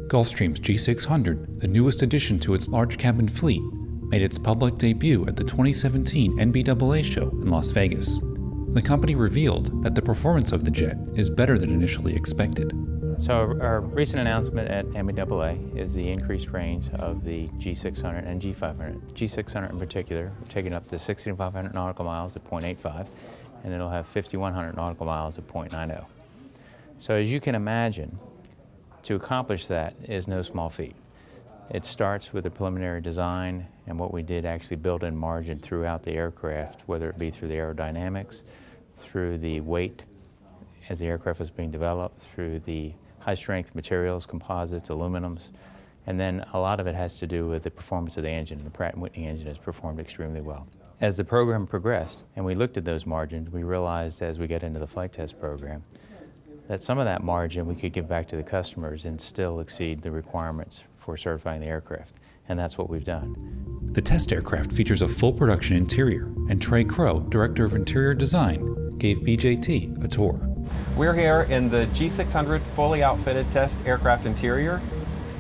Gulfstream's G600, the newest addition to its large cabin fleet, made its public debut at the 2017 NBAA show in Las Vegas. The company revealed that the performance of the jet is better than initially expected. So our recent announcement at NBAA is the increased range of the G600 and G500. G600 in particular, taking up to 6,500 nautical miles at 0.85, and it'll have 5,100 nautical miles at 0.90. So as you can imagine, to accomplish that is no small feat. It starts with a preliminary design, and what we did actually build in margin throughout the aircraft, whether it be through the aerodynamics, through the weight as the aircraft was being developed, through the high-strength materials, composites, aluminums, and then a lot of it has to do with the performance of the engine. The Pratt & Whitney engine has performed extremely well. As the program progressed and we looked at those margins, we realized as we get into the flight test program that some of that margin we could give back to the customers and still exceed the requirements for certifying the aircraft, and that's what we've done. The test aircraft features a full production interior, and Trey Crow, Director of Interior Design, gave BJT a tour. We're here in the G600 fully outfitted test aircraft interior,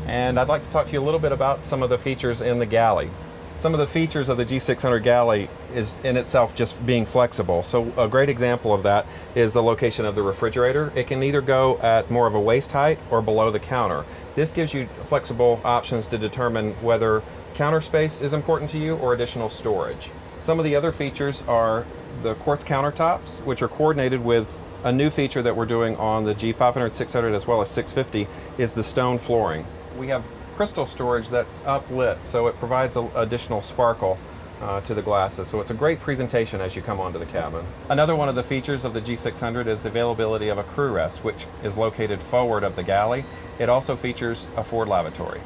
and I'd like to talk to you a little bit about some of the features in the galley. Some of the features of the G600 galley is in itself just being flexible. So a great example of that is the location of the refrigerator. It can either go at more of a waist height or below the counter. This gives you flexible options to determine whether counter space is important to you or additional storage. Some of the other features are the quartz countertops, which are coordinated with a new feature that we're doing on the G500, 600, as well as 650, is the stone flooring. We have crystal storage that's uplit, so it provides additional sparkle to the glasses. So it's a great presentation as you come onto the cabin. Another one of the features of the G600 is the availability of a crew rest, which is located forward of the galley. It also features a forward lavatory.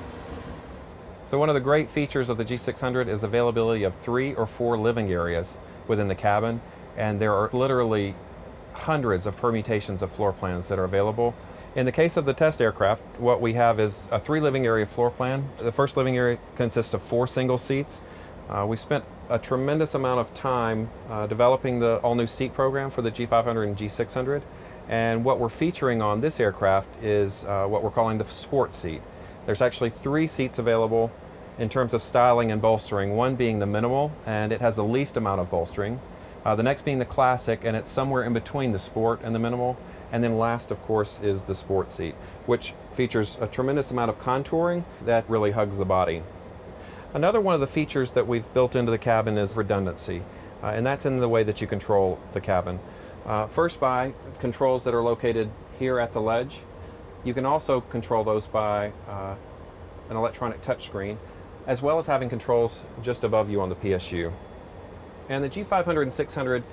So one of the great features of the G600 is availability of 3 or 4 living areas within the cabin, and there are literally hundreds of permutations of floor plans that are available. In the case of the test aircraft, what we have is a 3 living area floor plan. The first living area consists of 4 single seats. We spent a tremendous amount of time developing the all-new seat program for the G500 and G600, and what we're featuring on this aircraft is what we're calling the sport seat. There's actually 3 seats available in terms of styling and bolstering, one being the minimal, and it has the least amount of bolstering. The next being the classic, and it's somewhere in between the sport and the minimal. And then last, of course, is the sport seat, which features a tremendous amount of contouring that really hugs the body. Another one of the features that we've built into the cabin is redundancy, and that's in the way that you control the cabin. First by controls that are located here at the ledge. You can also control those by an electronic touchscreen, as well as having controls just above you on the PSU. And the G500 and 600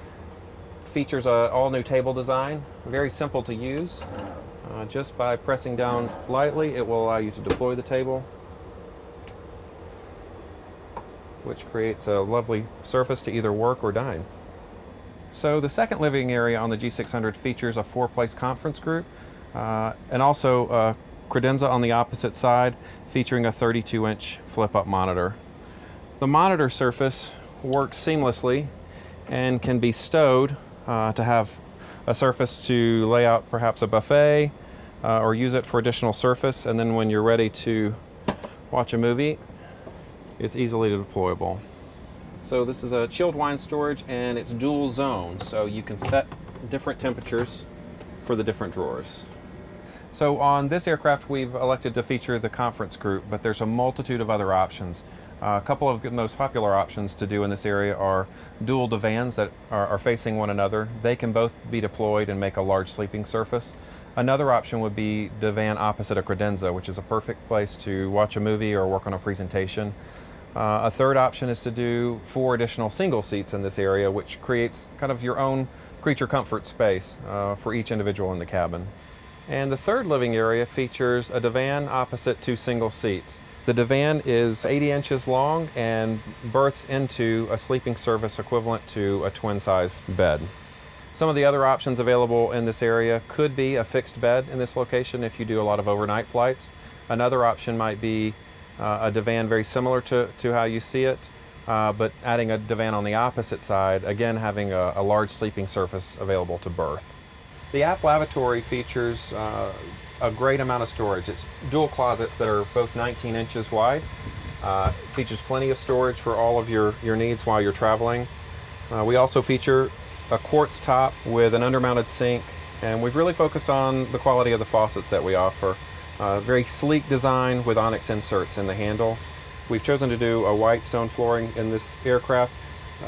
features an all-new table design, very simple to use. Just by pressing down lightly, it will allow you to deploy the table, which creates a lovely surface to either work or dine. So the second living area on the G600 features a 4-place conference group, and also a credenza on the opposite side, featuring a 32-inch flip-up monitor. The monitor surface works seamlessly and can be stowed to have a surface to lay out perhaps a buffet or use it for additional surface, and then when you're ready to watch a movie, it's easily deployable. So this is a chilled wine storage, and it's dual zone, so you can set different temperatures for the different drawers. So on this aircraft we've elected to feature the conference group, but there's a multitude of other options. A couple of the most popular options to do in this area are dual divans that are facing one another. They can both be deployed and make a large sleeping surface. Another option would be divan opposite a credenza, which is a perfect place to watch a movie or work on a presentation. A third option is to do 4 additional single seats in this area, which creates kind of your own creature comfort space for each individual in the cabin. And the third living area features a divan opposite 2 single seats. The divan is 80 inches long and berths into a sleeping surface equivalent to a twin-size bed. Some of the other options available in this area could be a fixed bed in this location if you do a lot of overnight flights. Another option might be a divan very similar to how you see it, but adding a divan on the opposite side, again having a large sleeping surface available to berth. The aft lavatory features a great amount of storage. It's dual closets that are both 19 inches wide. Features plenty of storage for all of your needs while you're traveling. We also feature a quartz top with an undermounted sink, and we've really focused on the quality of the faucets that we offer. Very sleek design with onyx inserts in the handle. We've chosen to do a white stone flooring in this aircraft.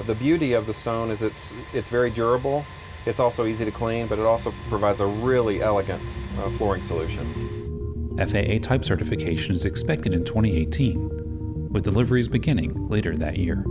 The beauty of the stone is it's very durable. It's also easy to clean, but it also provides a really elegant flooring solution. FAA type certification is expected in 2018, with deliveries beginning later that year.